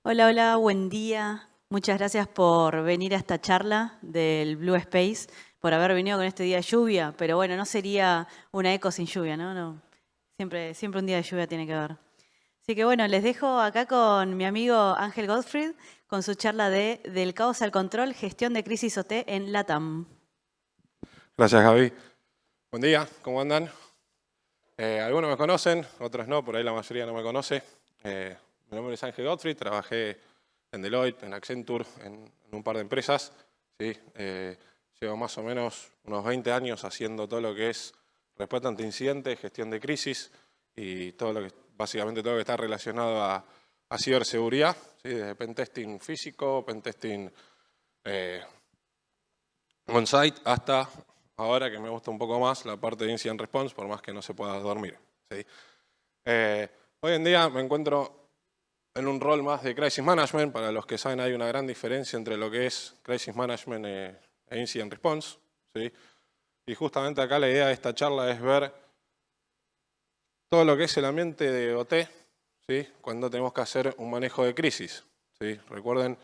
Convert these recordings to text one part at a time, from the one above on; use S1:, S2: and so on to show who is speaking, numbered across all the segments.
S1: Hola, hola, buen día. Muchas gracias por venir a esta charla del Blue Space, por haber venido con este día de lluvia, pero bueno, no sería una eco sin lluvia, ¿no? No. Siempre un día de lluvia tiene que haber. Así que bueno, les dejo acá con mi amigo Ángel Gottfried con su charla de Del caos al control, gestión de crisis OT en LATAM.
S2: Gracias, Gaby. Buen día, ¿cómo andan? Algunos me conocen, otros no, por ahí la mayoría no me conoce. Mi nombre es Ángel Gottfried, trabajé en Deloitte, en Accenture, en un par de empresas. ¿Sí? Llevo más o menos unos 20 años haciendo todo lo que es respuesta ante incidentes, gestión de crisis y básicamente todo lo que está relacionado a ciberseguridad, ¿sí? Desde pentesting físico, pentesting on-site hasta ahora que me gusta un poco más la parte de incident response, por más que no se pueda dormir. ¿Sí? Hoy en día me encuentro en un rol más de crisis management. Para los que saben, hay una gran diferencia entre lo que es crisis management e incident response. ¿Sí? Y justamente acá la idea de esta charla es ver todo lo que es el ambiente de OT, ¿sí? Cuando tenemos que hacer un manejo de crisis. ¿Sí? Recuerden,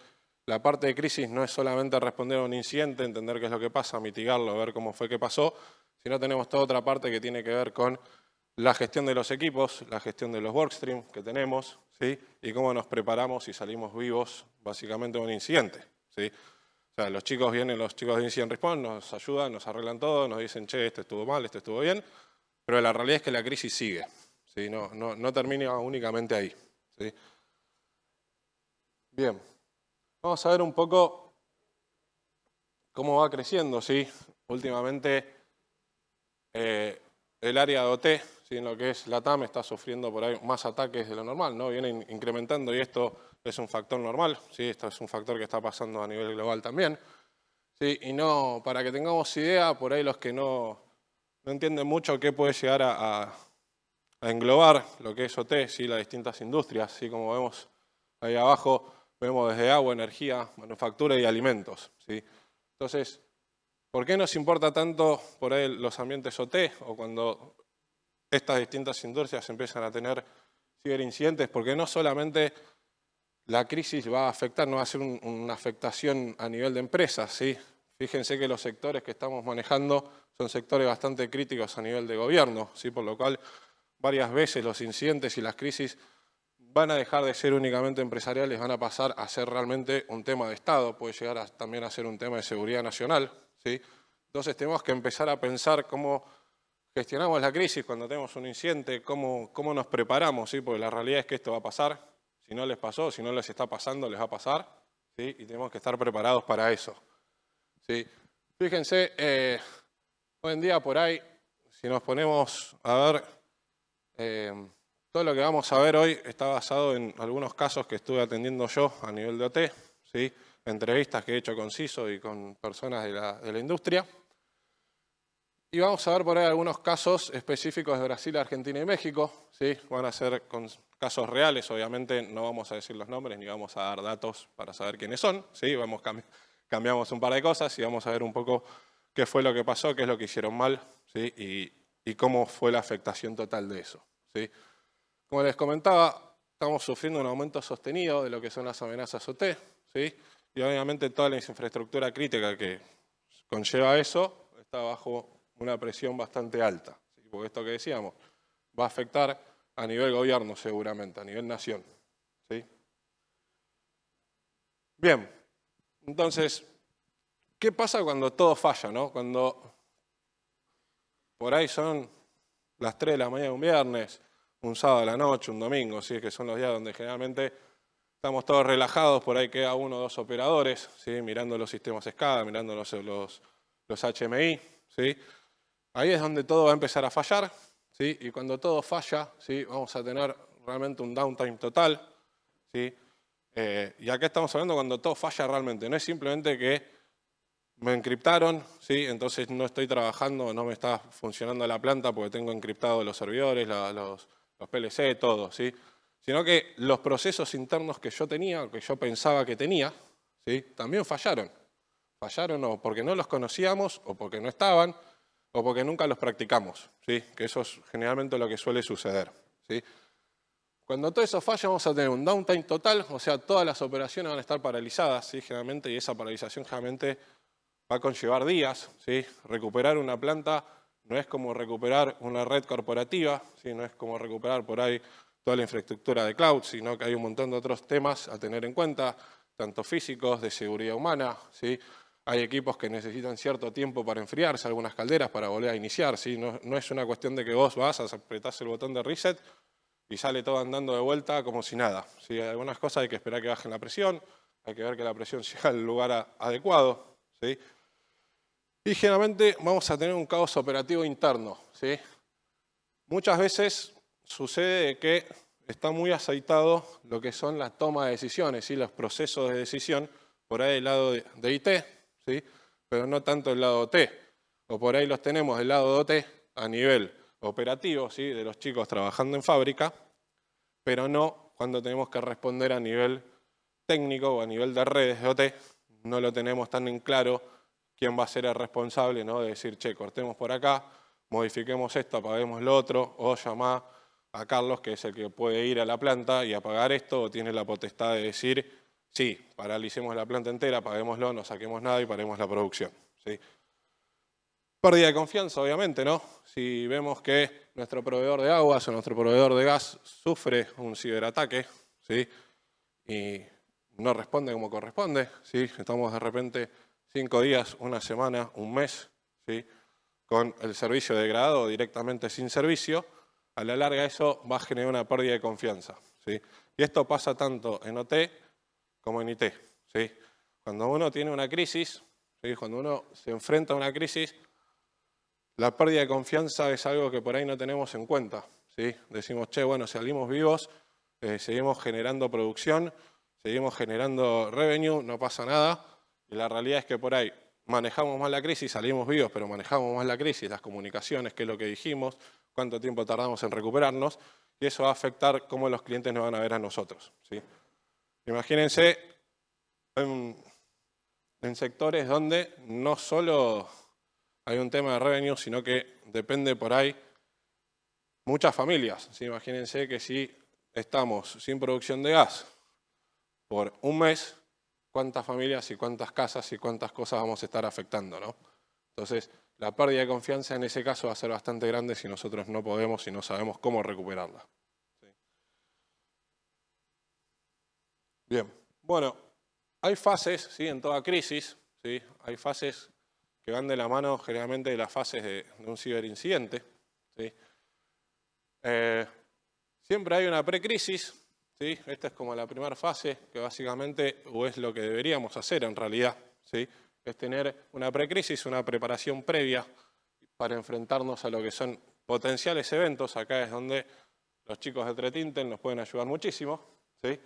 S2: la parte de crisis no es solamente responder a un incidente, entender qué es lo que pasa, mitigarlo, ver cómo fue que pasó, sino tenemos toda otra parte que tiene que ver con la gestión de los equipos, la gestión de los workstreams que tenemos, ¿sí? Y cómo nos preparamos y salimos vivos básicamente de un incidente. ¿Sí? O sea, los chicos de Incident Response, nos ayudan, nos arreglan todo, nos dicen, che, esto estuvo mal, esto estuvo bien, pero la realidad es que la crisis sigue. ¿Sí? No termina únicamente ahí. ¿Sí? Bien, vamos a ver un poco cómo va creciendo. ¿Sí? Últimamente el área de OT, ¿sí? En lo que es LATAM, está sufriendo por ahí más ataques de lo normal, ¿no? Viene incrementando y esto es un factor normal, ¿sí? Esto es un factor que está pasando a nivel global también. ¿Sí? Y no, para que tengamos idea, por ahí los que no entienden mucho qué puede llegar a englobar lo que es OT, ¿sí? Las distintas industrias, ¿sí? Como vemos ahí abajo, vemos desde agua, energía, manufactura y alimentos, ¿sí? Entonces, ¿por qué nos importa tanto por ahí los ambientes OT o cuando estas distintas industrias empiezan a tener ciberincidentes? Porque no solamente la crisis va a afectar, no va a ser una afectación a nivel de empresas, ¿sí? Fíjense que los sectores que estamos manejando son sectores bastante críticos a nivel de gobierno, ¿sí? Por lo cual varias veces los incidentes y las crisis van a dejar de ser únicamente empresariales, van a pasar a ser realmente un tema de Estado, puede llegar también a ser un tema de seguridad nacional, ¿sí? Entonces tenemos que empezar a pensar cómo gestionamos la crisis cuando tenemos un incidente, cómo nos preparamos, ¿sí? Porque la realidad es que esto va a pasar. Si no les pasó, si no les está pasando, les va a pasar, ¿sí? Y tenemos que estar preparados para eso, ¿sí? Fíjense, hoy en día por ahí, si nos ponemos a ver, todo lo que vamos a ver hoy está basado en algunos casos que estuve atendiendo yo a nivel de OT, ¿sí? Entrevistas que he hecho con CISO y con personas de la industria. Y vamos a ver por ahí algunos casos específicos de Brasil, Argentina y México, ¿sí? Van a ser con casos reales, obviamente no vamos a decir los nombres ni vamos a dar datos para saber quiénes son, ¿sí? Cambiamos un par de cosas y vamos a ver un poco qué fue lo que pasó, qué es lo que hicieron mal, ¿sí? Y cómo fue la afectación total de eso, ¿sí? Como les comentaba, estamos sufriendo un aumento sostenido de lo que son las amenazas OT, ¿sí? Y obviamente toda la infraestructura crítica que conlleva eso está bajo una presión bastante alta, ¿sí? Porque esto que decíamos va a afectar a nivel gobierno seguramente, a nivel nación, ¿sí? Bien, entonces, ¿qué pasa cuando todo falla, no? Cuando por ahí son las 3 de la mañana de un viernes, un sábado a la noche, un domingo, ¿sí? Que son los días donde generalmente estamos todos relajados, por ahí queda uno o dos operadores, ¿sí? Mirando los sistemas SCADA, mirando los HMI, ¿sí? Ahí es donde todo va a empezar a fallar, ¿sí? Y cuando todo falla, ¿sí? Vamos a tener realmente un downtime total, ¿sí? Y acá estamos hablando cuando todo falla realmente, no es simplemente que me encriptaron, ¿sí? Entonces no estoy trabajando, no me está funcionando la planta porque tengo encriptados los servidores, los PLC, todo, ¿sí? Sino que los procesos internos que yo tenía, que yo pensaba que tenía, ¿sí? También fallaron. Fallaron o porque no los conocíamos, o porque no estaban, o porque nunca los practicamos, ¿sí? Que eso es generalmente lo que suele suceder, ¿sí? Cuando todo eso falla vamos a tener un downtime total, o sea, todas las operaciones van a estar paralizadas, ¿sí? Generalmente, y esa paralización generalmente va a conllevar días, ¿sí? Recuperar una planta no es como recuperar una red corporativa, ¿sí? No es como recuperar por ahí toda la infraestructura de cloud, sino que hay un montón de otros temas a tener en cuenta, tanto físicos, de seguridad humana, ¿sí? Hay equipos que necesitan cierto tiempo para enfriarse, algunas calderas para volver a iniciar, ¿sí? No es una cuestión de que vos vas, apretás el botón de reset y sale todo andando de vuelta como si nada, ¿sí? Hay algunas cosas hay que esperar que bajen la presión, hay que ver que la presión llegue al lugar adecuado, ¿sí? Y generalmente vamos a tener un caos operativo interno, ¿sí? Muchas veces sucede que está muy aceitado lo que son las tomas de decisiones, ¿sí? Los procesos de decisión, por ahí del lado de IT, ¿sí? Pero no tanto del lado de OT. O por ahí los tenemos del lado de OT a nivel operativo, ¿sí? De los chicos trabajando en fábrica, pero no cuando tenemos que responder a nivel técnico o a nivel de redes de OT, no lo tenemos tan en claro quién va a ser el responsable, ¿no? De decir, che, cortemos por acá, modifiquemos esto, apaguemos lo otro, o llamá a Carlos, que es el que puede ir a la planta y apagar esto, o tiene la potestad de decir, sí, paralicemos la planta entera, apaguémoslo, no saquemos nada y paremos la producción, ¿sí? Pérdida de confianza, obviamente, ¿no? Si vemos que nuestro proveedor de aguas o nuestro proveedor de gas sufre un ciberataque, ¿sí? Y no responde como corresponde, ¿sí? Estamos de repente 5 días, una semana, un mes, ¿sí? Con el servicio degradado directamente sin servicio, a la larga eso va a generar una pérdida de confianza, ¿sí? Y esto pasa tanto en OT como en IT, ¿sí? Cuando uno tiene una crisis, ¿sí? Cuando uno se enfrenta a una crisis, la pérdida de confianza es algo que por ahí no tenemos en cuenta, ¿sí? Decimos, che, bueno, salimos vivos, seguimos generando producción, seguimos generando revenue, no pasa nada. Y la realidad es que por ahí manejamos más la crisis, salimos vivos, pero manejamos más la crisis, las comunicaciones, qué es lo que dijimos, cuánto tiempo tardamos en recuperarnos, y eso va a afectar cómo los clientes nos van a ver a nosotros, ¿sí? Imagínense en sectores donde no solo hay un tema de revenue, sino que depende por ahí muchas familias, ¿sí? Imagínense que si estamos sin producción de gas por un mes, cuántas familias y cuántas casas y cuántas cosas vamos a estar afectando, ¿no? Entonces, la pérdida de confianza en ese caso va a ser bastante grande si nosotros no podemos y no sabemos cómo recuperarla, ¿sí? Bien, bueno, hay fases, ¿sí? En toda crisis, ¿sí? Hay fases que van de la mano generalmente de las fases de un ciberincidente, ¿sí? Siempre hay una precrisis, ¿sí? Esta es como la primera fase, que básicamente, o es lo que deberíamos hacer en realidad, ¿sí? Es tener una precrisis, una preparación previa para enfrentarnos a lo que son potenciales eventos. Acá es donde los chicos de Threat Intel nos pueden ayudar muchísimo, ¿sí?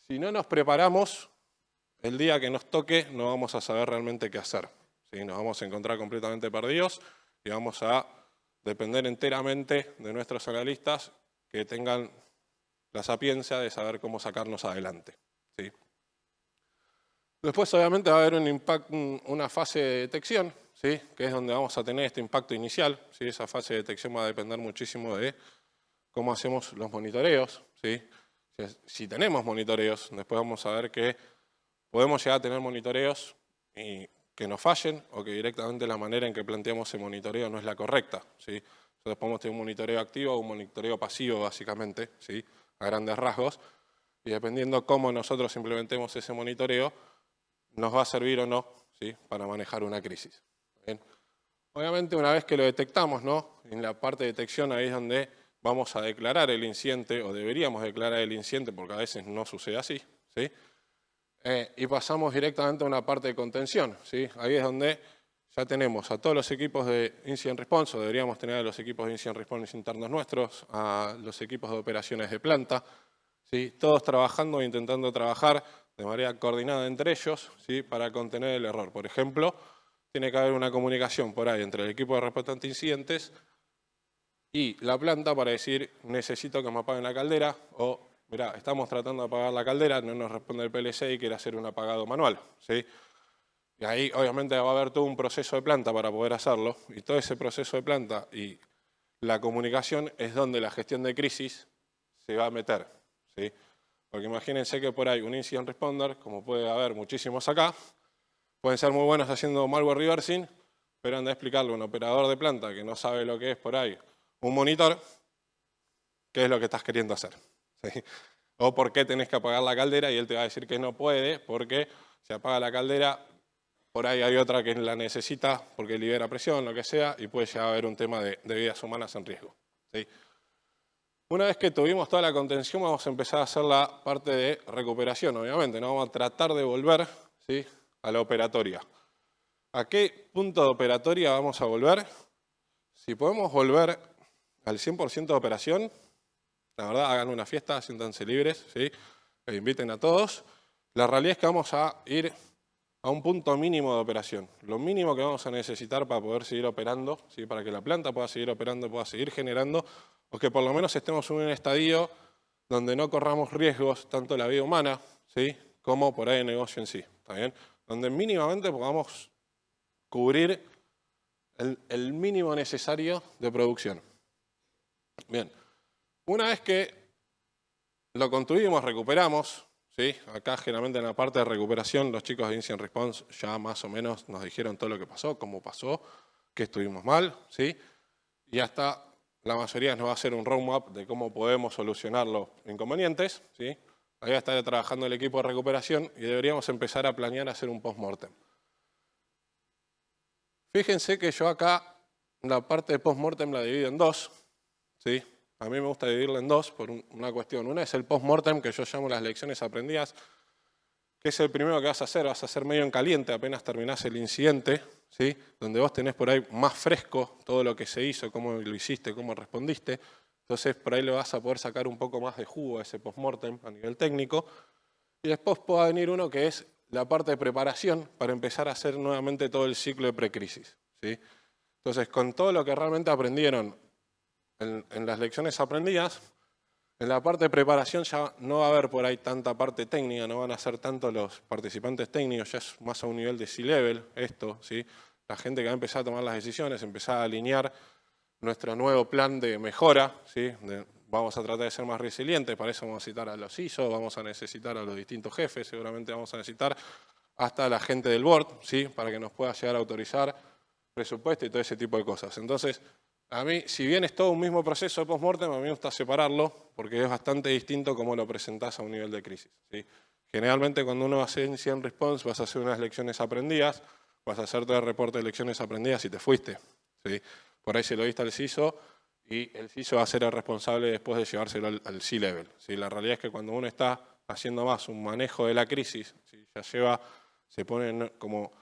S2: Si no nos preparamos, el día que nos toque no vamos a saber realmente qué hacer, ¿sí? Nos vamos a encontrar completamente perdidos y vamos a depender enteramente de nuestros analistas que tengan la sapiencia de saber cómo sacarnos adelante, ¿sí? Después obviamente va a haber una fase de detección, ¿sí? Que es donde vamos a tener este impacto inicial, ¿sí? Esa fase de detección va a depender muchísimo de cómo hacemos los monitoreos, ¿sí? Si tenemos monitoreos, después vamos a ver que podemos llegar a tener monitoreos y que nos fallen o que directamente la manera en que planteamos ese monitoreo no es la correcta, ¿sí? Entonces podemos tener un monitoreo activo o un monitoreo pasivo básicamente, ¿sí? A grandes rasgos, y dependiendo cómo nosotros implementemos ese monitoreo, nos va a servir o no, ¿sí? Para manejar una crisis. ¿Bien? Obviamente una vez que lo detectamos, ¿no? En la parte de detección ahí es donde vamos a declarar el incidente o deberíamos declarar el incidente porque a veces no sucede así, ¿sí? Y pasamos directamente a una parte de contención, ¿sí? Ahí es donde ya tenemos a todos los equipos de Incident Response, o deberíamos tener a los equipos de Incident Response internos nuestros, a los equipos de operaciones de planta, ¿sí? Todos trabajando e intentando trabajar de manera coordinada entre ellos, ¿sí? Para contener el error. Por ejemplo, tiene que haber una comunicación por ahí entre el equipo de respuesta ante incidentes y la planta para decir necesito que me apaguen la caldera o mirá, estamos tratando de apagar la caldera, no nos responde el PLC y quiere hacer un apagado manual, ¿sí? Y ahí obviamente va a haber todo un proceso de planta para poder hacerlo y todo ese proceso de planta y la comunicación es donde la gestión de crisis se va a meter, ¿sí? Porque imagínense que por ahí un incident responder, como puede haber muchísimos acá, pueden ser muy buenos haciendo malware reversing, pero anda a explicarle a un operador de planta que no sabe lo que es por ahí un monitor, qué es lo que estás queriendo hacer, ¿sí? O por qué tenés que apagar la caldera y él te va a decir que no puede porque se apaga la caldera, por ahí hay otra que la necesita porque libera presión, lo que sea, y puede llegar a haber un tema de vidas humanas en riesgo, ¿sí? Una vez que tuvimos toda la contención, vamos a empezar a hacer la parte de recuperación, obviamente, ¿no? Vamos a tratar de volver, ¿sí?, a la operatoria. ¿A qué punto de operatoria vamos a volver? Si podemos volver al 100% de operación, la verdad, hagan una fiesta, siéntanse libres, ¿sí? E inviten a todos. La realidad es que vamos a ir a un punto mínimo de operación. Lo mínimo que vamos a necesitar para poder seguir operando, ¿sí?, para que la planta pueda seguir operando, pueda seguir generando, o que por lo menos estemos en un estadio donde no corramos riesgos tanto en la vida humana, ¿sí?, como por ahí el negocio en sí, ¿está bien? Donde mínimamente podamos cubrir el mínimo necesario de producción. Bien, una vez que lo construimos, recuperamos, ¿sí? Acá generalmente en la parte de recuperación los chicos de Incident Response ya más o menos nos dijeron todo lo que pasó, cómo pasó, qué estuvimos mal, ¿sí? Y hasta la mayoría nos va a hacer un roadmap de cómo podemos solucionar los inconvenientes, ¿sí? Ahí va a estar trabajando el equipo de recuperación y deberíamos empezar a planear hacer un post-mortem. Fíjense que yo acá la parte de post-mortem la divido en dos, ¿sí? A mí me gusta dividirla en dos por una cuestión. Una es el post-mortem, que yo llamo las lecciones aprendidas, que es el primero que vas a hacer medio en caliente apenas terminás el incidente, ¿sí?, donde vos tenés por ahí más fresco todo lo que se hizo, cómo lo hiciste, cómo respondiste. Entonces por ahí le vas a poder sacar un poco más de jugo a ese post-mortem a nivel técnico. Y después pueda venir uno que es la parte de preparación para empezar a hacer nuevamente todo el ciclo de precrisis, ¿sí? Entonces, con todo lo que realmente aprendieron en las lecciones aprendidas, en la parte de preparación ya no va a haber por ahí tanta parte técnica, no van a ser tanto los participantes técnicos, ya es más a un nivel de C-level esto, ¿sí? La gente que va a empezar a tomar las decisiones, empezar a alinear nuestro nuevo plan de mejora, ¿sí? Vamos a tratar de ser más resilientes, para eso vamos a necesitar a los ISO, vamos a necesitar a los distintos jefes, seguramente vamos a necesitar hasta a la gente del board, ¿sí?, para que nos pueda llegar a autorizar presupuesto y todo ese tipo de cosas. Entonces, a mí, si bien es todo un mismo proceso de post-mortem, a mí me gusta separarlo porque es bastante distinto cómo lo presentás a un nivel de crisis, ¿sí? Generalmente cuando uno hace incident response vas a hacer unas lecciones aprendidas, vas a hacer todo el reporte de lecciones aprendidas y te fuiste, ¿sí? Por ahí se lo diste al CISO y el CISO va a ser el responsable después de llevárselo al C-level, ¿sí? La realidad es que cuando uno está haciendo más un manejo de la crisis, ¿sí?, se pone como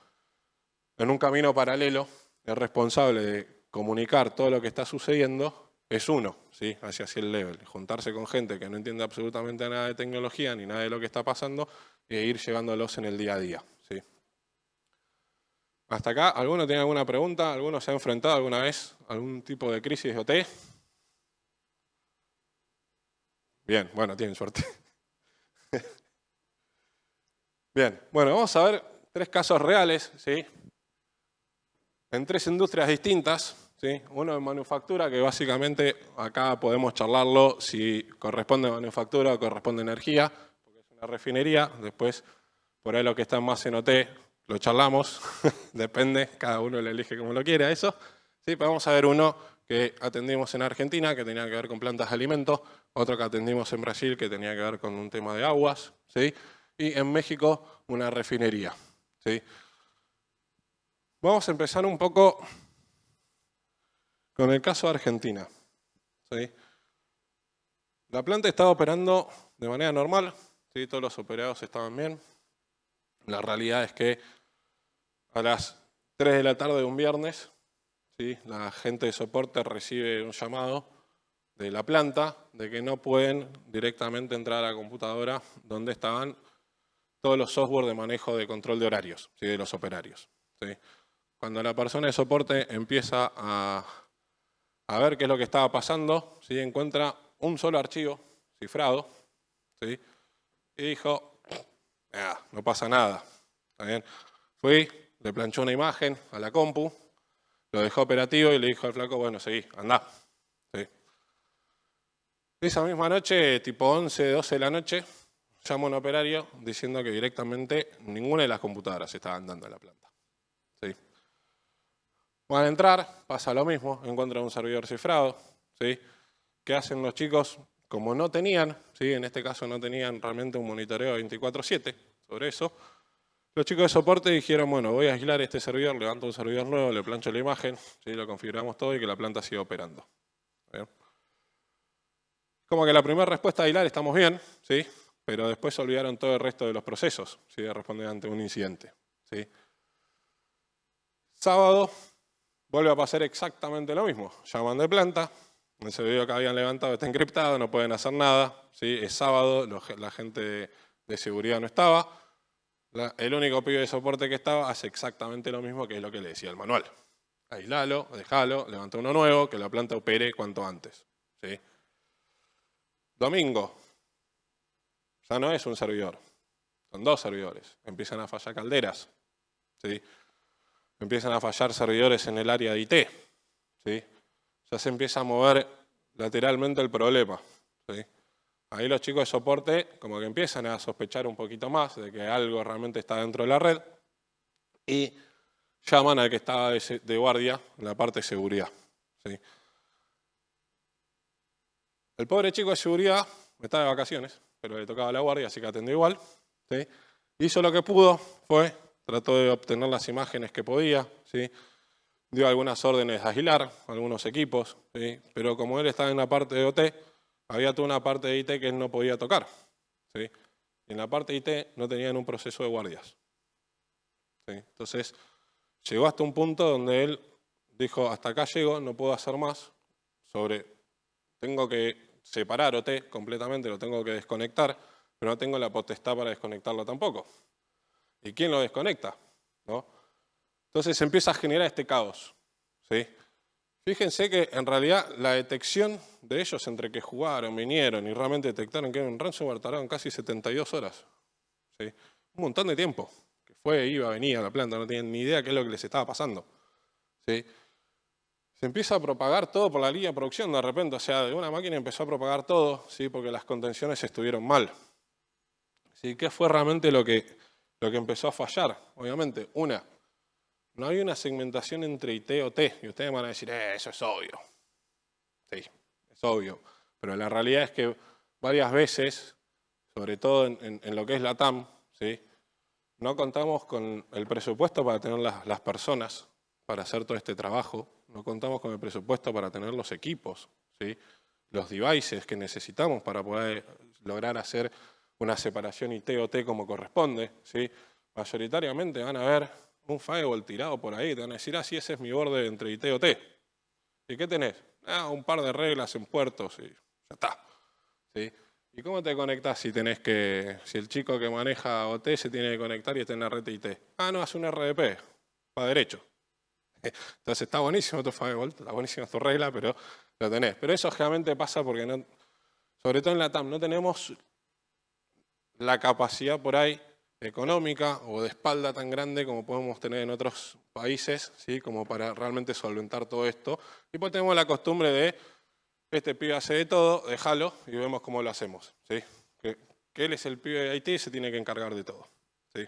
S2: en un camino paralelo, el responsable de comunicar todo lo que está sucediendo es uno, ¿sí?, hacia el level. Juntarse con gente que no entiende absolutamente nada de tecnología ni nada de lo que está pasando e ir llevándolos en el día a día, ¿sí? Hasta acá, ¿alguno tiene alguna pregunta? ¿Alguno se ha enfrentado alguna vez a algún tipo de crisis de OT? Bien, bueno, tienen suerte. Bien, bueno, vamos a ver 3 casos reales, ¿sí?, en 3 industrias distintas, ¿sí? Uno en manufactura, que básicamente acá podemos charlarlo si corresponde a manufactura o corresponde a energía, porque es una refinería. Después, por ahí lo que está más en OT, lo charlamos, depende, cada uno le elige como lo quiera eso. ¿Sí? Pero vamos a ver uno que atendimos en Argentina, que tenía que ver con plantas de alimentos, otro que atendimos en Brasil, que tenía que ver con un tema de aguas, ¿sí?, y en México una refinería, ¿sí? Vamos a empezar un poco con el caso de Argentina, ¿sí? La planta estaba operando de manera normal, ¿sí?, todos los operados estaban bien. La realidad es que a las 3 de la tarde de un viernes, ¿sí?, la gente de soporte recibe un llamado de la planta de que no pueden directamente entrar a la computadora donde estaban todos los software de manejo de control de horarios, ¿sí?, de los operarios, ¿sí? Cuando la persona de soporte empieza a ver qué es lo que estaba pasando, ¿sí?, encuentra un solo archivo cifrado, ¿sí?, y dijo, no pasa nada, ¿está bien? Fui, le planchó una imagen a la compu, lo dejó operativo y le dijo al flaco, bueno, seguí, andá, ¿sí? Esa misma noche, tipo 11, 12 de la noche, llama un operario diciendo que directamente ninguna de las computadoras estaban dando en la planta. ¿Sí? Van a entrar, pasa lo mismo, encuentran un servidor cifrado. ¿Sí? ¿Qué hacen los chicos? Como no tenían, ¿sí? En este caso no tenían realmente un monitoreo 24/7 sobre eso, los chicos de soporte dijeron, bueno, voy a aislar este servidor, levanto un servidor nuevo, le plancho la imagen, ¿sí? Lo configuramos todo y que la planta siga operando. ¿Bien? Como que la primera respuesta de aislar estamos bien, ¿sí? Pero después se olvidaron todo el resto de los procesos, ¿sí? De responder ante un incidente. ¿Sí? Sábado vuelve a pasar exactamente lo mismo. Llaman de planta, el servidor que habían levantado está encriptado, no pueden hacer nada. ¿Sí? Es sábado, la gente de seguridad no estaba. El único pibe de soporte que estaba hace exactamente lo mismo que es lo que le decía el manual. Aislalo, dejalo, levanta uno nuevo, que la planta opere cuanto antes. ¿Sí? Domingo, ya no es un servidor, son 2 servidores. Empiezan a fallar calderas. ¿Sí? Empiezan a fallar servidores en el área de IT. ¿Sí? Ya se empieza a mover lateralmente el problema. ¿Sí? Ahí los chicos de soporte como que empiezan a sospechar un poquito más de que algo realmente está dentro de la red y llaman al que estaba de guardia en la parte de seguridad. ¿Sí? El pobre chico de seguridad estaba de vacaciones, pero le tocaba la guardia, así que atendió igual. ¿Sí? Hizo lo que pudo, trató de obtener las imágenes que podía, ¿sí? Dio algunas órdenes de aislar algunos equipos, ¿sí? Pero como él estaba en la parte de OT, había toda una parte de IT que él no podía tocar. ¿Sí? Y en la parte de IT no tenían un proceso de guardias. ¿Sí? Entonces, llegó hasta un punto donde él dijo, hasta acá llego, no puedo hacer más, tengo que separar OT completamente, lo tengo que desconectar, pero no tengo la potestad para desconectarlo tampoco. ¿Y quién lo desconecta? ¿No? Entonces empieza a generar este caos. ¿Sí? Fíjense que en realidad la detección de ellos entre que jugaron, vinieron y realmente detectaron que era un ransomware tardaron casi 72 horas. ¿Sí? Un montón de tiempo. Que fue, iba, venía a la planta, no tenían ni idea qué es lo que les estaba pasando. ¿Sí? Se empieza a propagar todo por la línea de producción de repente, o sea, de una máquina empezó a propagar todo, ¿sí? Porque las contenciones estuvieron mal. ¿Sí? ¿Qué fue realmente lo que empezó a fallar? Obviamente, no hay una segmentación entre IT y OT, y ustedes van a decir, eso es obvio. Sí, es obvio, pero la realidad es que varias veces, sobre todo en lo que es la TAM, ¿sí? No contamos con el presupuesto para tener las personas para hacer todo este trabajo, no contamos con el presupuesto para tener los equipos, ¿sí? Los devices que necesitamos para poder lograr hacer una separación IT-OT como corresponde. ¿Sí? Mayoritariamente van a ver un firewall tirado por ahí, te van a decir, sí, ese es mi borde entre IT-OT. ¿Y qué tenés? Un par de reglas en puertos y ya está. ¿Sí? ¿Y cómo te conectás si si el chico que maneja OT se tiene que conectar y está en la red IT? No, es un RDP, para derecho. Entonces está buenísimo tu firewall, está buenísima tu regla, pero lo tenés. Pero eso generalmente pasa porque, sobre todo en la TAM, no tenemos la capacidad por ahí económica o de espalda tan grande como podemos tener en otros países, ¿sí? Como para realmente solventar todo esto. Y pues tenemos la costumbre de, este pibe hace de todo, déjalo y vemos cómo lo hacemos. ¿Sí? Que él es el pibe de IT y se tiene que encargar de todo. ¿Sí?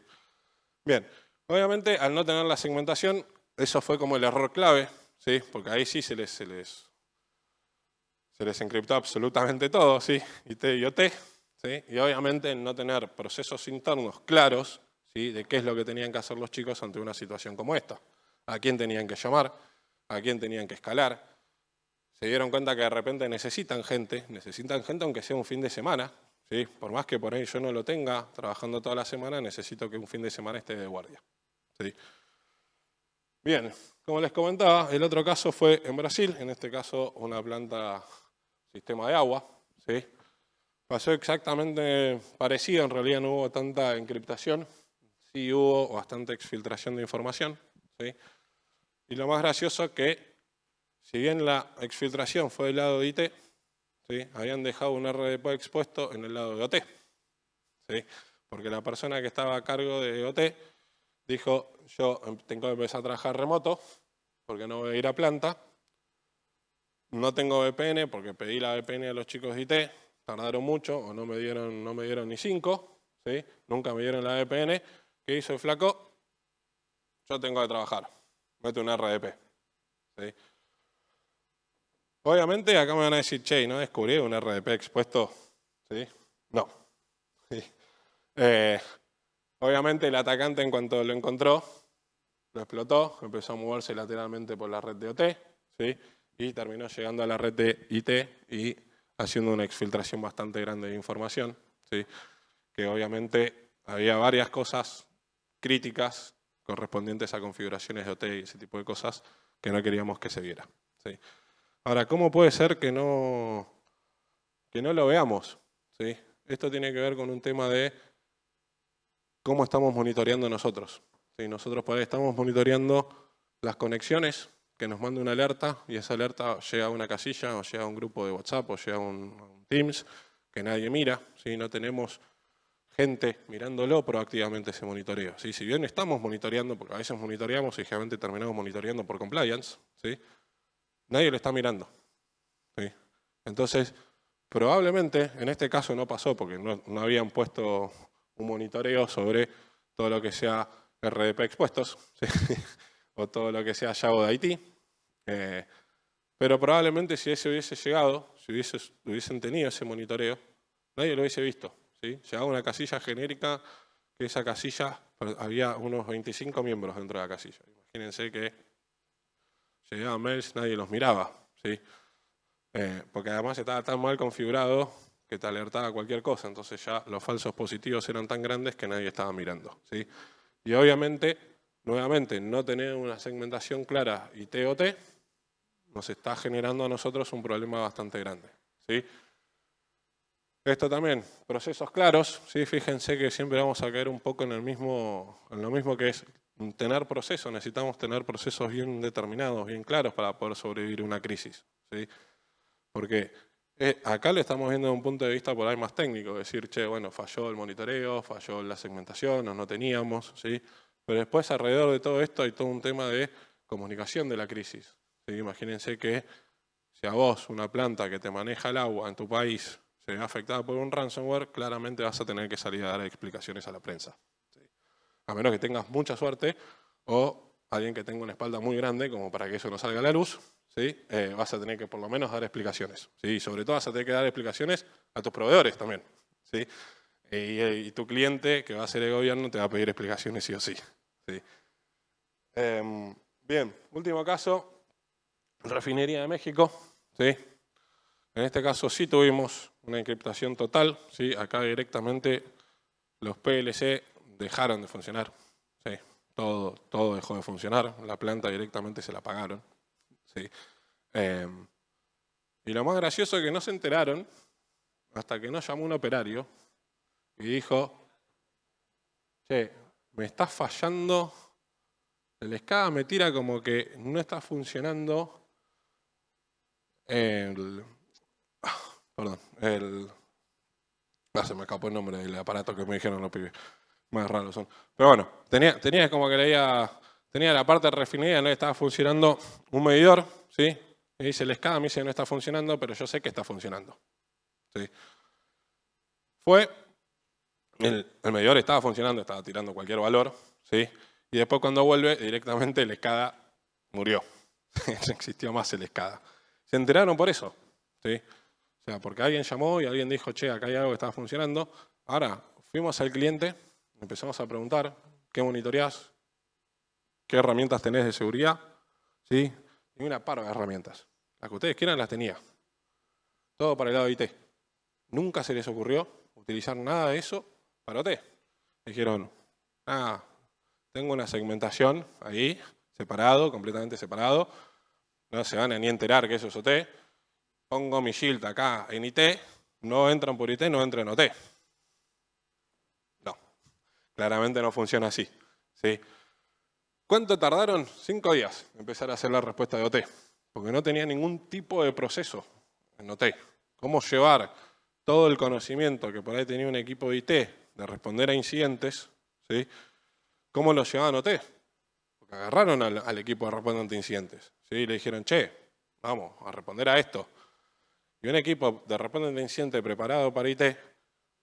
S2: Bien, obviamente al no tener la segmentación, eso fue como el error clave, ¿sí? Porque ahí sí se les encriptó absolutamente todo, ¿sí? IT y OT. ¿Sí? Y obviamente no tener procesos internos claros, ¿sí? De qué es lo que tenían que hacer los chicos ante una situación como esta. A quién tenían que llamar, a quién tenían que escalar. Se dieron cuenta que de repente necesitan gente aunque sea un fin de semana. ¿Sí? Por más que por ahí yo no lo tenga trabajando toda la semana, necesito que un fin de semana esté de guardia. ¿Sí? Bien, como les comentaba, el otro caso fue en Brasil, en este caso una planta sistema de agua. ¿Sí? Pasó exactamente parecido, en realidad no hubo tanta encriptación, sí hubo bastante exfiltración de información. ¿Sí? Y lo más gracioso es que, si bien la exfiltración fue del lado de IT, ¿sí? Habían dejado un RDP expuesto en el lado de OT. ¿Sí? Porque la persona que estaba a cargo de OT dijo, yo tengo que empezar a trabajar remoto, porque no voy a ir a planta, no tengo VPN porque pedí la VPN a los chicos de IT, tardaron mucho o no me dieron ni 5, ¿sí? Nunca me dieron la VPN. ¿Qué hizo el flaco? Yo tengo que trabajar, mete un RDP. ¿Sí? Obviamente acá me van a decir, che, ¿no descubrí un RDP expuesto? ¿Sí? No. ¿Sí? Obviamente el atacante en cuanto lo encontró, lo explotó, empezó a moverse lateralmente por la red de OT, ¿sí? Y terminó llegando a la red de IT y haciendo una exfiltración bastante grande de información, ¿sí? Que obviamente había varias cosas críticas correspondientes a configuraciones de OT y ese tipo de cosas que no queríamos que se viera, ¿sí? Ahora, ¿cómo puede ser que no lo veamos? ¿Sí? Esto tiene que ver con un tema de cómo estamos monitoreando nosotros. ¿Sí? Nosotros por ahí estamos monitoreando las conexiones, que nos manda una alerta y esa alerta llega a una casilla o llega a un grupo de WhatsApp o llega a un Teams que nadie mira. ¿Sí? No tenemos gente mirándolo proactivamente ese monitoreo. ¿Sí? Si bien estamos monitoreando, porque a veces monitoreamos y generalmente terminamos monitoreando por compliance, ¿sí? Nadie lo está mirando. ¿Sí? Entonces, probablemente en este caso no pasó porque no habían puesto un monitoreo sobre todo lo que sea RDP expuestos, ¿sí? O todo lo que sea Yago de IT. Pero probablemente si ese hubiese llegado, si hubiesen tenido ese monitoreo, nadie lo hubiese visto. ¿Sí? Llegaba una casilla genérica, que esa casilla, había unos 25 miembros dentro de la casilla. Imagínense que llegaban mails, nadie los miraba. ¿Sí? Porque además estaba tan mal configurado que te alertaba cualquier cosa, entonces ya los falsos positivos eran tan grandes que nadie estaba mirando, ¿sí? Y obviamente, nuevamente, no tener una segmentación clara IT-OT nos está generando a nosotros un problema bastante grande, ¿sí? Esto también, procesos claros, ¿sí? Fíjense que siempre vamos a caer un poco en lo mismo que es tener procesos, necesitamos tener procesos bien determinados, bien claros para poder sobrevivir una crisis, ¿sí? Porque acá le estamos viendo desde un punto de vista por ahí más técnico, decir, che, bueno, falló el monitoreo, falló la segmentación, no teníamos, ¿sí? Pero después alrededor de todo esto hay todo un tema de comunicación de la crisis, ¿sí? Imagínense que si a vos, una planta que te maneja el agua en tu país, se ve afectada por un ransomware, claramente vas a tener que salir a dar explicaciones a la prensa, ¿sí? A menos que tengas mucha suerte o alguien que tenga una espalda muy grande como para que eso no salga a la luz, ¿sí? Vas a tener que por lo menos dar explicaciones, ¿sí? Y sobre todo vas a tener que dar explicaciones a tus proveedores también, ¿sí? Y tu cliente, que va a ser el gobierno, te va a pedir explicaciones sí o sí, ¿sí? Bien, último caso, Refinería de México, ¿sí? En este caso sí tuvimos una encriptación total, ¿sí? Acá directamente los PLC dejaron de funcionar, ¿sí? Todo dejó de funcionar, la planta directamente se la apagaron, ¿sí? Y lo más gracioso es que no se enteraron hasta que nos llamó un operario y dijo, che, me está fallando, el SCADA me tira como que no está funcionando perdón, se me escapó el nombre del aparato que me dijeron los pibes, más raros son. Pero bueno, tenía como que tenía la parte de refinería, no estaba funcionando un medidor, ¿sí? Me dice el SCADA, me dice que no está funcionando, pero yo sé que está funcionando, ¿sí? El medidor estaba funcionando, estaba tirando cualquier valor, ¿sí? Y después cuando vuelve, directamente el SCADA murió. No existió más el SCADA. Se enteraron por eso, ¿sí? O sea, porque alguien llamó y alguien dijo, che, acá hay algo que estaba funcionando. Ahora, fuimos al cliente, empezamos a preguntar, ¿qué monitoreás? ¿Qué herramientas tenés de seguridad? ¿Sí? Y una par de herramientas. Las que ustedes quieran las tenía. Todo para el lado de IT. Nunca se les ocurrió utilizar nada de eso para OT. Dijeron, tengo una segmentación ahí, separado, completamente separado. No se van a ni enterar que eso es OT. Pongo mi shield acá en IT, no entran por IT, no entran en OT. No, claramente no funciona así, ¿sí? ¿Cuánto tardaron? 5 días en empezar a hacer la respuesta de OT, porque no tenía ningún tipo de proceso en OT. ¿Cómo llevar todo el conocimiento que por ahí tenía un equipo de IT de responder a incidentes, ¿sí? ¿Cómo lo llevaban a OT? Porque agarraron al equipo de respuesta ante incidentes, ¿sí? Y le dijeron, che, vamos a responder a esto. Y un equipo de repente inteligente preparado para IT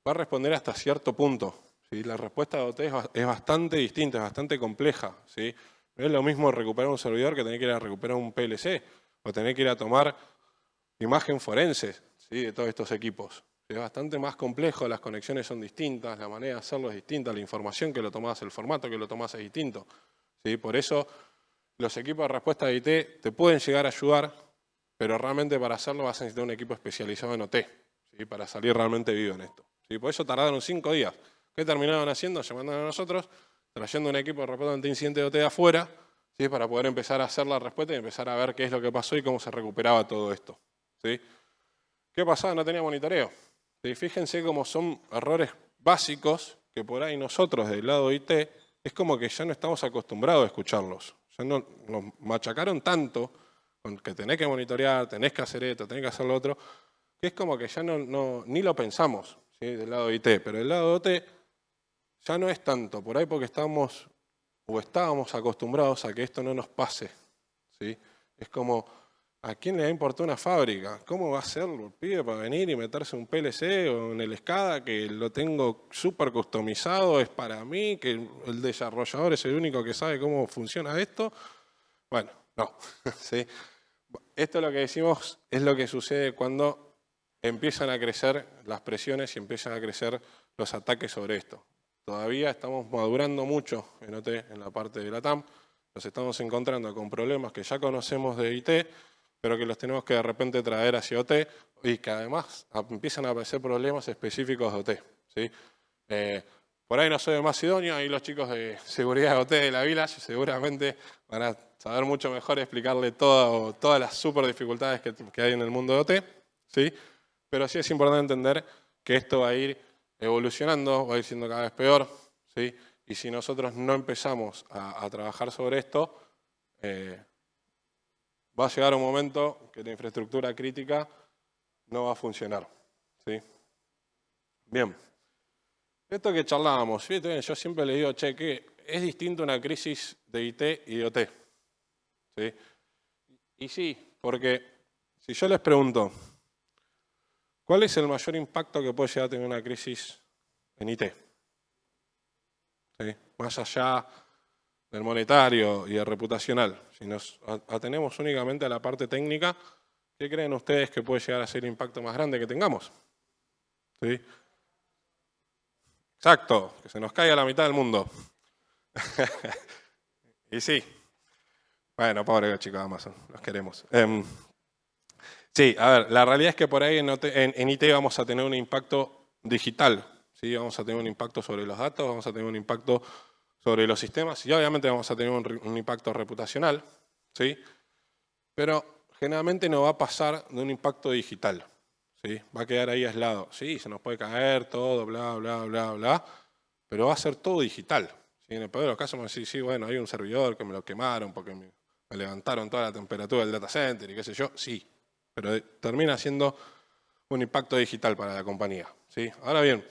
S2: va a responder hasta cierto punto. ¿Sí? La respuesta de OT es bastante distinta, es bastante compleja. ¿Sí? No es lo mismo recuperar un servidor que tener que ir a recuperar un PLC o tener que ir a tomar imagen forense, ¿sí? De todos estos equipos. Es bastante más complejo, las conexiones son distintas, la manera de hacerlo es distinta, la información que lo tomás, el formato que lo tomás es distinto. ¿Sí? Por eso los equipos de respuesta de IT te pueden llegar a ayudar, pero realmente para hacerlo vas a necesitar un equipo especializado en OT, ¿sí? Para salir realmente vivo en esto. ¿Sí? Por eso tardaron 5 días. ¿Qué terminaron haciendo? Llamándonos a nosotros, trayendo un equipo de respuesta ante incidente de OT de afuera, ¿sí? Para poder empezar a hacer la respuesta y empezar a ver qué es lo que pasó y cómo se recuperaba todo esto. ¿Sí? ¿Qué pasaba? No tenía monitoreo. ¿Sí? Fíjense cómo son errores básicos que por ahí nosotros del lado de IT es como que ya no estamos acostumbrados a escucharlos. Ya no, nos machacaron tanto con que tenés que monitorear, tenés que hacer esto, tenés que hacer lo otro, que es como que ya ni lo pensamos, ¿sí? Del lado de IT. Pero del lado de OT ya no es tanto, por ahí porque estábamos acostumbrados a que esto no nos pase. ¿Sí? Es como, ¿a quién le va a importar una fábrica? ¿Cómo va a hacerlo el pibe para venir y meterse un PLC o en el SCADA que lo tengo súper customizado, es para mí, que el desarrollador es el único que sabe cómo funciona esto? Bueno, no. ¿Sí? Esto lo que decimos es lo que sucede cuando empiezan a crecer las presiones y empiezan a crecer los ataques sobre esto. Todavía estamos madurando mucho en OT, en la parte de la TAM, nos estamos encontrando con problemas que ya conocemos de IT, pero que los tenemos que de repente traer hacia OT y que además empiezan a aparecer problemas específicos de OT. ¿Sí? Por ahí no soy el más idóneo, ahí los chicos de seguridad de OT de la Village seguramente van a saber mucho mejor explicarle todas las super dificultades que hay en el mundo de OT. ¿Sí? Pero sí es importante entender que esto va a ir evolucionando, va a ir siendo cada vez peor, ¿sí? Y si nosotros no empezamos a trabajar sobre esto, va a llegar un momento que la infraestructura crítica no va a funcionar, ¿sí? Bien, esto que charlábamos, ¿sí? Yo siempre le digo, che, que es distinto una crisis de IT y de OT, ¿sí? Y sí, porque si yo les pregunto, ¿cuál es el mayor impacto que puede llegar a tener una crisis en IT? ¿Sí? Más allá del monetario y el reputacional. Si nos atenemos únicamente a la parte técnica, ¿qué creen ustedes que puede llegar a ser el impacto más grande que tengamos? ¿Sí? Exacto, que se nos caiga la mitad del mundo. Y sí. Bueno, pobre chicos de Amazon, los queremos. Sí, a ver, la realidad es que por ahí en IT vamos a tener un impacto digital. ¿Sí? Vamos a tener un impacto sobre los datos, vamos a tener un impacto sobre los sistemas y obviamente vamos a tener un impacto reputacional, ¿sí? Pero generalmente no va a pasar de un impacto digital, ¿sí? Va a quedar ahí aislado. Sí, se nos puede caer todo, bla, bla, bla, bla, pero va a ser todo digital. ¿Sí? En el peor de los casos vamos a decir, sí, bueno, hay un servidor que me lo quemaron porque me levantaron toda la temperatura del data center y qué sé yo, sí, pero termina siendo un impacto digital para la compañía, ¿sí? Ahora bien,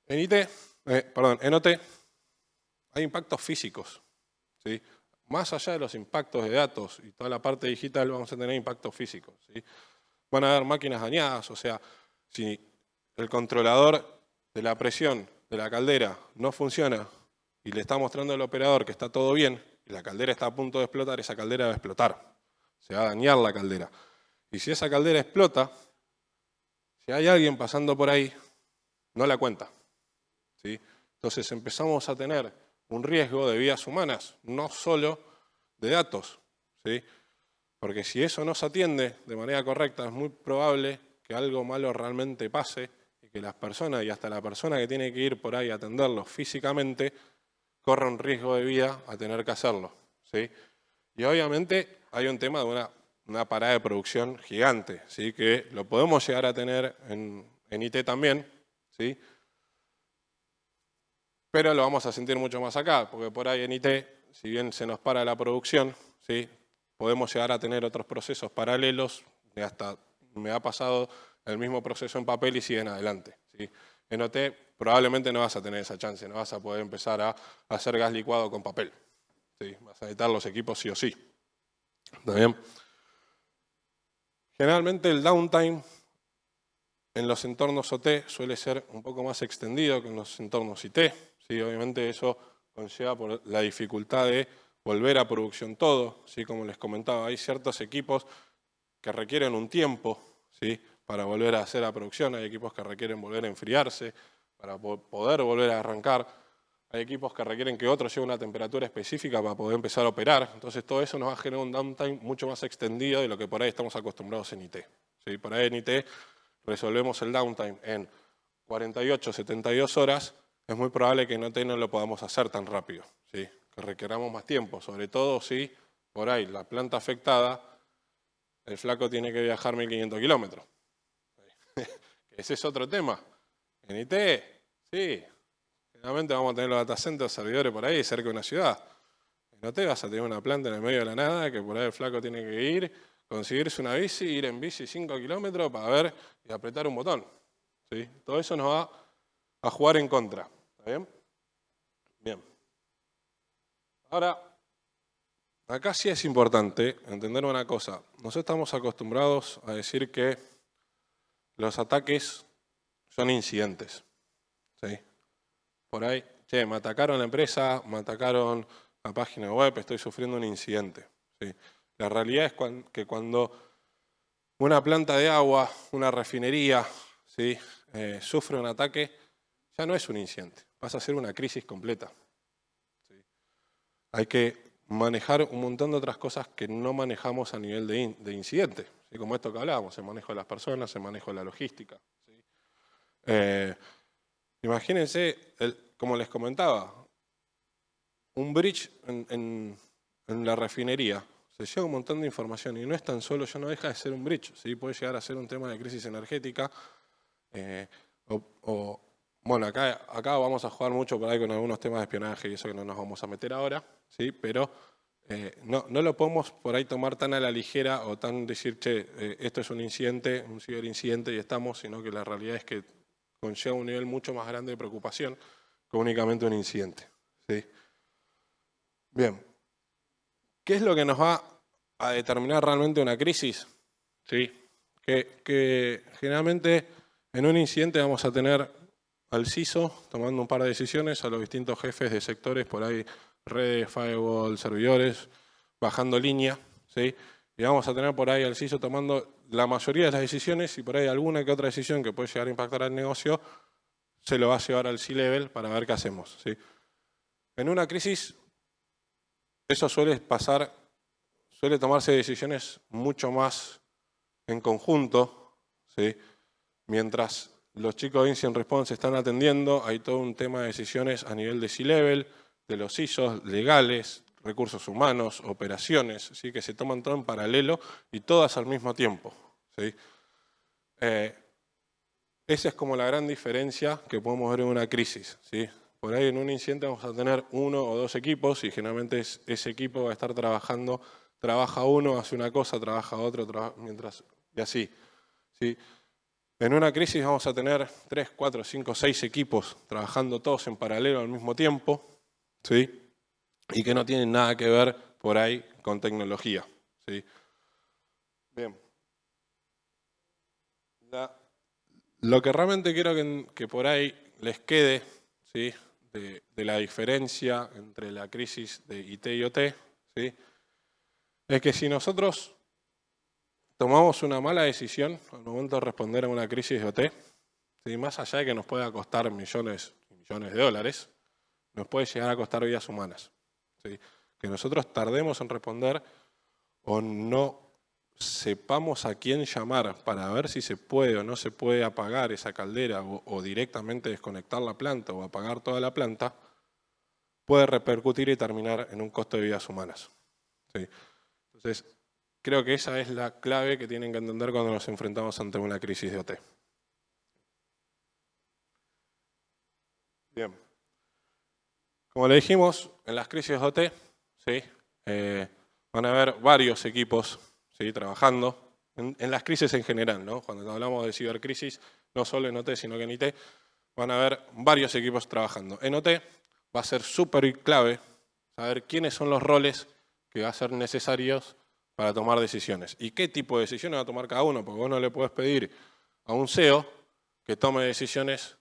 S2: en OT hay impactos físicos, ¿sí? Más allá de los impactos de datos y toda la parte digital, vamos a tener impactos físicos, ¿sí? Van a haber máquinas dañadas, o sea, si el controlador de la presión de la caldera no funciona y le está mostrando al operador que está todo bien y la caldera está a punto de explotar, esa caldera va a explotar, se va a dañar la caldera. Y si esa caldera explota, si hay alguien pasando por ahí, no la cuenta, ¿sí? Entonces empezamos a tener un riesgo de vidas humanas, no solo de datos, ¿sí? Porque si eso no se atiende de manera correcta, es muy probable que algo malo realmente pase y que las personas, y hasta la persona que tiene que ir por ahí a atenderlo físicamente, corra un riesgo de vida a tener que hacerlo, ¿sí? Y obviamente hay un tema de una parada de producción gigante, ¿sí? Que lo podemos llegar a tener en IT también, ¿sí? Pero lo vamos a sentir mucho más acá, porque por ahí en IT, si bien se nos para la producción, ¿sí? Podemos llegar a tener otros procesos paralelos, y hasta me ha pasado el mismo proceso en papel y siguen adelante, ¿sí? En OT probablemente no vas a tener esa chance, no vas a poder empezar a hacer gas licuado con papel, ¿sí? Vas a necesitar los equipos sí o sí. ¿Está bien? Generalmente el downtime en los entornos OT suele ser un poco más extendido que en los entornos IT. ¿Sí? Obviamente eso conlleva por la dificultad de volver a producción todo. ¿Sí? Como les comentaba, hay ciertos equipos que requieren un tiempo, ¿sí? Para volver a hacer la producción. Hay equipos que requieren volver a enfriarse para poder volver a arrancar. Hay equipos que requieren que otro lleve una temperatura específica para poder empezar a operar. Entonces todo eso nos va a generar un downtime mucho más extendido de lo que por ahí estamos acostumbrados en IT. ¿Sí? Por ahí en IT resolvemos el downtime en 48, 72 horas. Es muy probable que en OT no lo podamos hacer tan rápido, ¿sí? Que requeramos más tiempo, sobre todo si por ahí la planta afectada, el flaco tiene que viajar 1500 kilómetros. Ese es otro tema. En IT, sí, generalmente vamos a tener los data centers, servidores por ahí, cerca de una ciudad. En OT vas a tener una planta en el medio de la nada, que por ahí el flaco tiene que ir, conseguirse una bici, ir en bici 5 kilómetros para ver y apretar un botón. ¿Sí? Todo eso nos va a jugar en contra. ¿Está bien? Bien. Ahora, acá sí es importante entender una cosa. Nosotros estamos acostumbrados a decir que los ataques son incidentes. ¿Sí? Por ahí, che, me atacaron la empresa, me atacaron la página web, estoy sufriendo un incidente. ¿Sí? La realidad es que cuando una planta de agua, una refinería, ¿sí? Sufre un ataque, ya no es un incidente, pasa a ser una crisis completa. ¿Sí? Hay que manejar un montón de otras cosas que no manejamos a nivel de incidente, ¿sí? Como esto que hablábamos, el manejo de las personas, el manejo de la logística. ¿Sí? Imagínense, como les comentaba, un bridge en la refinería. Se lleva un montón de información y no es tan solo, ya no deja de ser un bridge, ¿sí? Puede llegar a ser un tema de crisis energética. Bueno, acá vamos a jugar mucho por ahí con algunos temas de espionaje y eso que no nos vamos a meter ahora, ¿sí? Pero no lo podemos por ahí tomar tan a la ligera o tan decir, che, esto es un incidente, un ciberincidente y estamos, sino que la realidad es que conlleva un nivel mucho más grande de preocupación que únicamente un incidente, ¿sí? Bien, ¿qué es lo que nos va a determinar realmente una crisis? ¿Sí? Que generalmente en un incidente vamos a tener al CISO tomando un par de decisiones, a los distintos jefes de sectores, por ahí redes, firewall, servidores, bajando línea, ¿sí? Y vamos a tener por ahí al CISO tomando la mayoría de las decisiones y por ahí alguna que otra decisión que puede llegar a impactar al negocio, se lo va a llevar al C-Level para ver qué hacemos, ¿sí? En una crisis, eso suele tomarse decisiones mucho más en conjunto, ¿sí? Mientras los chicos de Incident Response están atendiendo, hay todo un tema de decisiones a nivel de C-Level, de los ISOs, legales, recursos humanos, operaciones, ¿sí? Que se toman todo en paralelo y todas al mismo tiempo, ¿sí? Esa es como la gran diferencia que podemos ver en una crisis, ¿sí? Por ahí en un incidente vamos a tener uno o dos equipos y generalmente ese equipo va a estar trabajando, trabaja uno, hace una cosa, trabaja otro, y así, ¿sí? En una crisis vamos a tener 3, 4, 5, 6 equipos trabajando todos en paralelo al mismo tiempo, ¿sí? Y que no tienen nada que ver por ahí con tecnología, ¿sí? Bien. Lo que realmente quiero que por ahí les quede, ¿sí? de la diferencia entre la crisis de IT y OT, ¿sí? Es que si nosotros tomamos una mala decisión al momento de responder a una crisis de OT, ¿sí? Más allá de que nos pueda costar millones y millones de dólares, nos puede llegar a costar vidas humanas, ¿sí? Que nosotros tardemos en responder o no sepamos a quién llamar para ver si se puede o no se puede apagar esa caldera o directamente desconectar la planta o apagar toda la planta, puede repercutir y terminar en un costo de vidas humanas, ¿sí? Entonces, creo que esa es la clave que tienen que entender cuando nos enfrentamos ante una crisis de OT. Bien. Como le dijimos, en las crisis de OT, ¿sí? Van a haber varios equipos, ¿sí? Trabajando. En las crisis en general, ¿no? Cuando hablamos de cibercrisis, no solo en OT, sino que en IT, van a haber varios equipos trabajando. En OT va a ser súper clave saber quiénes son los roles que va a ser necesarios para tomar decisiones. ¿Y qué tipo de decisiones va a tomar cada uno? Porque vos no le podés pedir a un CEO que tome decisiones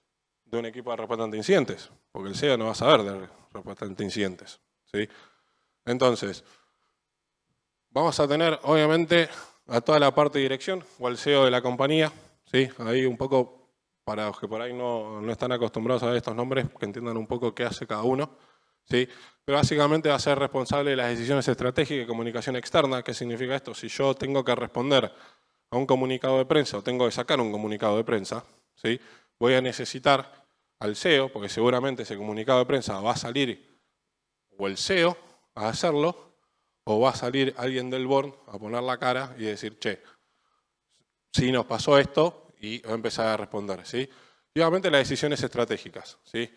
S2: de un equipo de respuesta ante incidentes, porque el CEO no va a saber de respuesta ante incidentes, ¿sí? Entonces, vamos a tener, obviamente, a toda la parte de dirección o al CEO de la compañía, ¿sí? Ahí un poco, para los que por ahí no están acostumbrados a ver estos nombres, que entiendan un poco qué hace cada uno, ¿sí? Pero básicamente va a ser responsable de las decisiones estratégicas y comunicación externa. ¿Qué significa esto? Si yo tengo que responder a un comunicado de prensa o tengo que sacar un comunicado de prensa, ¿sí? Voy a necesitar al CEO, porque seguramente ese comunicado de prensa va a salir o el CEO a hacerlo, o va a salir alguien del board a poner la cara y decir, che, sí nos pasó esto, y va a empezar a responder, ¿sí? Y obviamente las decisiones estratégicas, ¿sí?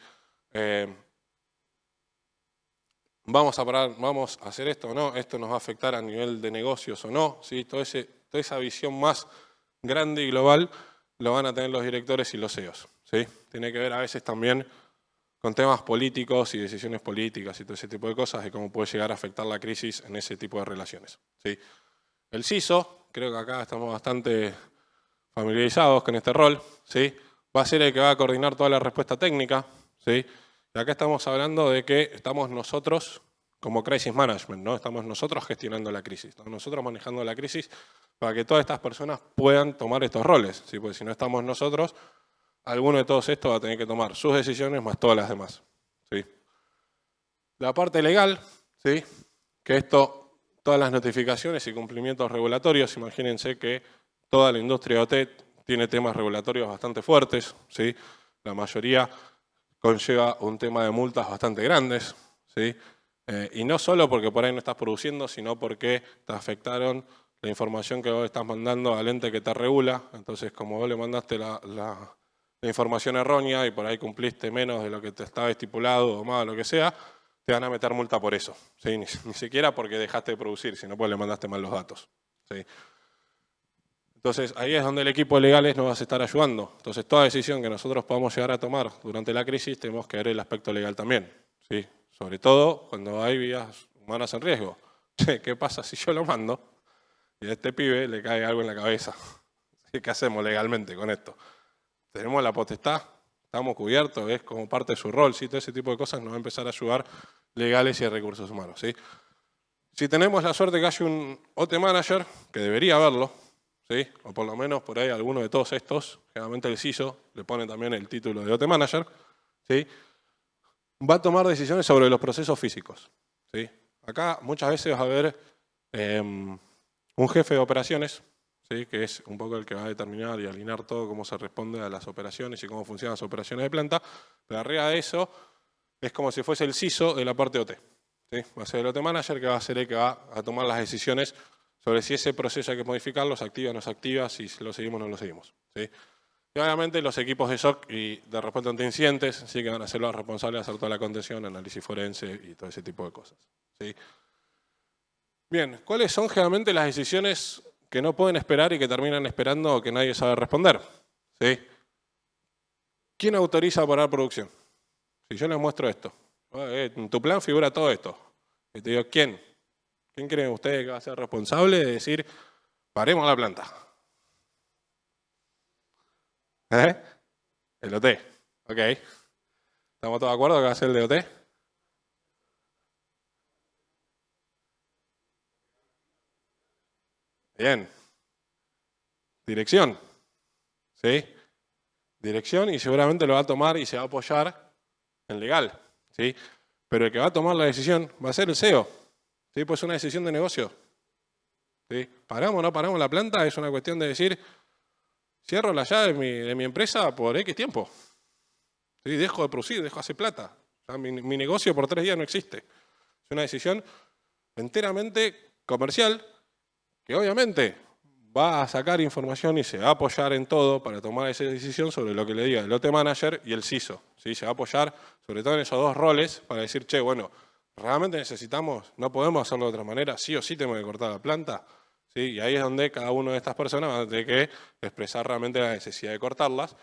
S2: ¿Vamos a hacer esto o no? ¿Esto nos va a afectar a nivel de negocios o no? ¿Sí? Toda esa visión más grande y global lo van a tener los directores y los CEOs, ¿sí? Tiene que ver a veces también con temas políticos y decisiones políticas y todo ese tipo de cosas, y cómo puede llegar a afectar la crisis en ese tipo de relaciones, ¿sí? El CISO, creo que acá estamos bastante familiarizados con este rol, ¿sí? Va a ser el que va a coordinar toda la respuesta técnica, ¿sí? Y acá estamos hablando de que estamos nosotros como crisis management, ¿no? Estamos nosotros gestionando la crisis, estamos nosotros manejando la crisis para que todas estas personas puedan tomar estos roles, ¿sí? Porque si no estamos nosotros, alguno de todos estos va a tener que tomar sus decisiones más todas las demás, ¿sí? La parte legal, ¿sí? Que esto, todas las notificaciones y cumplimientos regulatorios, imagínense que toda la industria OT tiene temas regulatorios bastante fuertes, ¿sí? La mayoría conlleva un tema de multas bastante grandes, ¿sí? Y no solo porque por ahí no estás produciendo, sino porque te afectaron la información que vos estás mandando al ente que te regula. Entonces, como vos le mandaste la información errónea y por ahí cumpliste menos de lo que te estaba estipulado o más, lo que sea, te van a meter multa por eso, ¿sí? Ni siquiera porque dejaste de producir, sino porque le mandaste mal los datos, ¿sí? Entonces, ahí es donde el equipo de legales nos va a estar ayudando. Entonces, toda decisión que nosotros podamos llegar a tomar durante la crisis, tenemos que ver el aspecto legal también, ¿sí? Sobre todo cuando hay vidas humanas en riesgo. ¿Qué pasa si yo lo mando y a este pibe le cae algo en la cabeza? ¿Qué hacemos legalmente con esto? Tenemos la potestad, estamos cubiertos, es como parte de su rol, ¿sí? Todo ese tipo de cosas nos va a empezar a ayudar legales y de recursos humanos, ¿sí? Si tenemos la suerte que haya un OT manager, que debería haberlo, ¿sí? O por lo menos por ahí alguno de todos estos, generalmente el CISO le pone también el título de OT manager, ¿sí? Va a tomar decisiones sobre los procesos físicos, ¿sí? Acá muchas veces va a haber un jefe de operaciones, ¿sí? Que es un poco el que va a determinar y alinear todo cómo se responde a las operaciones y cómo funcionan las operaciones de planta, pero arriba de eso es como si fuese el CISO de la parte OT, ¿sí? Va a ser el OT manager que va a ser el que va a tomar las decisiones sobre si ese proceso hay que modificarlo, se activa o no se activa, si lo seguimos o no lo seguimos, ¿sí? Y obviamente los equipos de SOC y de respuesta ante incidentes sí que van a ser los responsables de hacer toda la contención, análisis forense y todo ese tipo de cosas, ¿sí? Bien, ¿cuáles son generalmente las decisiones que no pueden esperar y que terminan esperando o que nadie sabe responder? ¿Sí? ¿Quién autoriza parar producción? Si yo les muestro esto, en tu plan figura todo esto, y te digo, ¿quién? ¿Quién creen ustedes que va a ser responsable de decir, paremos la planta? El OT, ok. ¿Estamos todos de acuerdo que va a ser el de OT? Bien. Dirección, ¿sí? Dirección, y seguramente lo va a tomar y se va a apoyar en legal, ¿sí? Pero el que va a tomar la decisión va a ser el CEO, ¿sí? Pues es una decisión de negocio, ¿sí? ¿Paramos o no paramos la planta? Es una cuestión de decir, cierro la llave de mi empresa por X tiempo, ¿sí? Dejo de producir, dejo de hacer plata. O sea, mi negocio por 3 días no existe. Es una decisión enteramente comercial que obviamente va a sacar información y se va a apoyar en todo para tomar esa decisión sobre lo que le diga el OT manager y el CISO, ¿sí? Se va a apoyar sobre todo en esos dos roles para decir, che, bueno, realmente necesitamos, no podemos hacerlo de otra manera, sí o sí tenemos que cortar la planta, ¿sí? Y ahí es donde cada una de estas personas va a tener que expresar realmente la necesidad de cortarlas,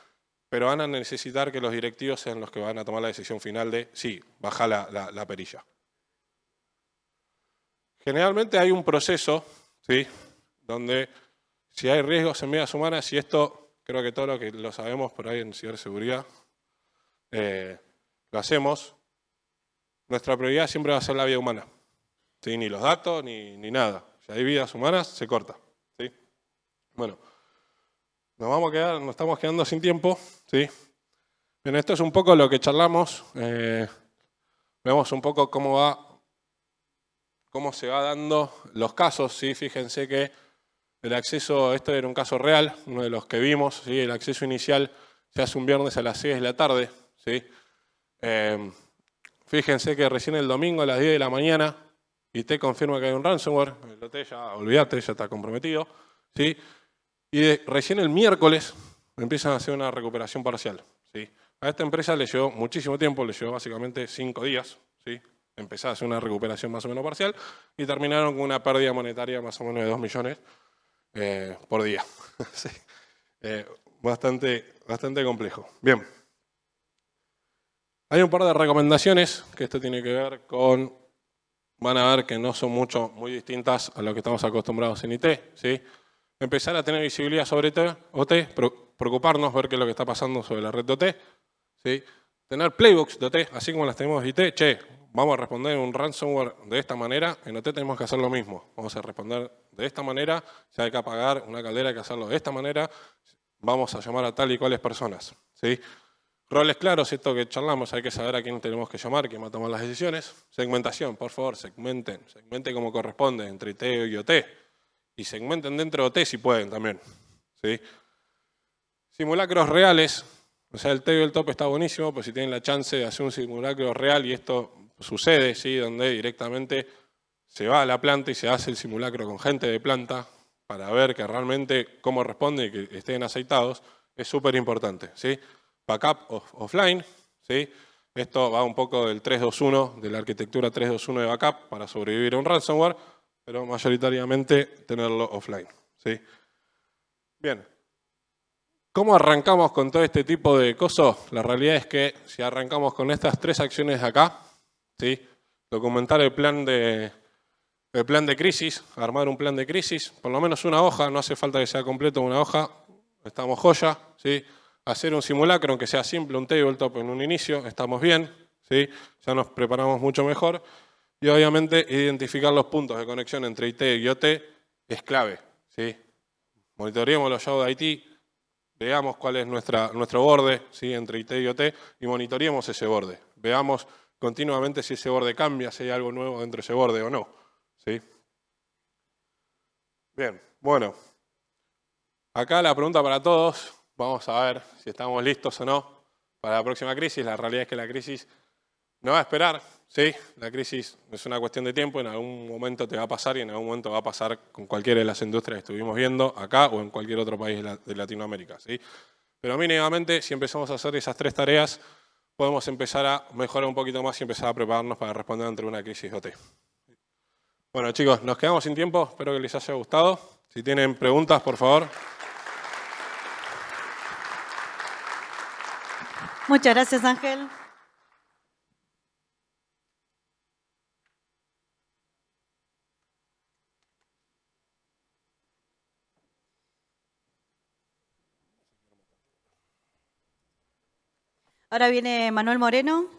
S2: pero van a necesitar que los directivos sean los que van a tomar la decisión final de, sí, baja la perilla. Generalmente hay un proceso, ¿sí? Donde si hay riesgos en vidas humanas, y esto creo que todo lo que lo sabemos por ahí en ciberseguridad, lo hacemos, nuestra prioridad siempre va a ser la vida humana. ¿Sí? Ni los datos, ni nada. Si hay vidas humanas, se corta. ¿Sí? Bueno, nos estamos quedando sin tiempo. ¿Sí? Bien, esto es un poco lo que charlamos. Vemos un poco cómo se va dando los casos. ¿Sí? Fíjense que el acceso, esto era un caso real, uno de los que vimos. ¿Sí? El acceso inicial se hace un viernes a las 6 de la tarde. ¿Sí? Fíjense que recién el domingo a las 10 de la mañana IT confirma que hay un ransomware, el OT ya, olvídate, ya está comprometido, ¿sí? Y recién el miércoles empiezan a hacer una recuperación parcial, ¿sí? A esta empresa le llevó muchísimo tiempo, le llevó básicamente 5 días, ¿sí? Empezar a hacer una recuperación más o menos parcial y terminaron con una pérdida monetaria más o menos de 2 millones por día. ¿Sí? Bastante complejo. Bien. Hay un par de recomendaciones que esto tiene que ver con, van a ver que no son muy distintas a lo que estamos acostumbrados en IT, ¿sí? Empezar a tener visibilidad sobre OT, preocuparnos, ver qué es lo que está pasando sobre la red de OT, ¿sí? Tener playbooks de OT, así como las tenemos de IT, che, vamos a responder un ransomware de esta manera, en OT tenemos que hacer lo mismo, vamos a responder de esta manera, si hay que apagar una caldera hay que hacerlo de esta manera, vamos a llamar a tal y cuales personas, ¿sí? Roles claros, esto que charlamos, hay que saber a quién tenemos que llamar, quién va a tomar las decisiones. Segmentación, por favor, segmenten como corresponde entre IT y OT. Y segmenten dentro de OT si pueden también. ¿Sí? Simulacros reales, o sea, el TEO y el top está buenísimo, pues si tienen la chance de hacer un simulacro real, y esto sucede, ¿sí? Donde directamente se va a la planta y se hace el simulacro con gente de planta para ver que realmente cómo responde y que estén aceitados, es súper importante, ¿sí? Backup offline, ¿sí? Esto va un poco del 321, de la arquitectura 321 de backup para sobrevivir a un ransomware, pero mayoritariamente tenerlo offline, ¿sí? Bien. ¿Cómo arrancamos con todo este tipo de cosas? La realidad es que si arrancamos con estas 3 acciones de acá, ¿sí? Documentar el plan de crisis, armar un plan de crisis, por lo menos una hoja, no hace falta que sea completo una hoja, estamos joya, ¿sí? Hacer un simulacro, aunque sea simple, un tabletop en un inicio, estamos bien, ¿sí? Ya nos preparamos mucho mejor. Y obviamente identificar los puntos de conexión entre IT y OT es clave, ¿sí? Monitoreemos los shows de IT, veamos cuál es nuestro borde, ¿sí? Entre IT y OT y monitoreemos ese borde. Veamos continuamente si ese borde cambia, si hay algo nuevo dentro de ese borde o no, ¿sí? Bien, bueno. Acá la pregunta para todos, vamos a ver si estamos listos o no para la próxima crisis. La realidad es que la crisis no va a esperar, ¿sí? La crisis es una cuestión de tiempo, en algún momento te va a pasar y en algún momento va a pasar con cualquiera de las industrias que estuvimos viendo acá o en cualquier otro país de Latinoamérica, ¿sí? Pero mínimamente, si empezamos a hacer esas 3 tareas, podemos empezar a mejorar un poquito más y empezar a prepararnos para responder ante una crisis OT. Bueno, chicos, nos quedamos sin tiempo, espero que les haya gustado. Si tienen preguntas, por favor.
S1: Muchas gracias, Ángel. Ahora viene Manuel Moreno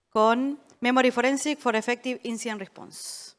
S1: con Memory Forensic for Effective Incident Response.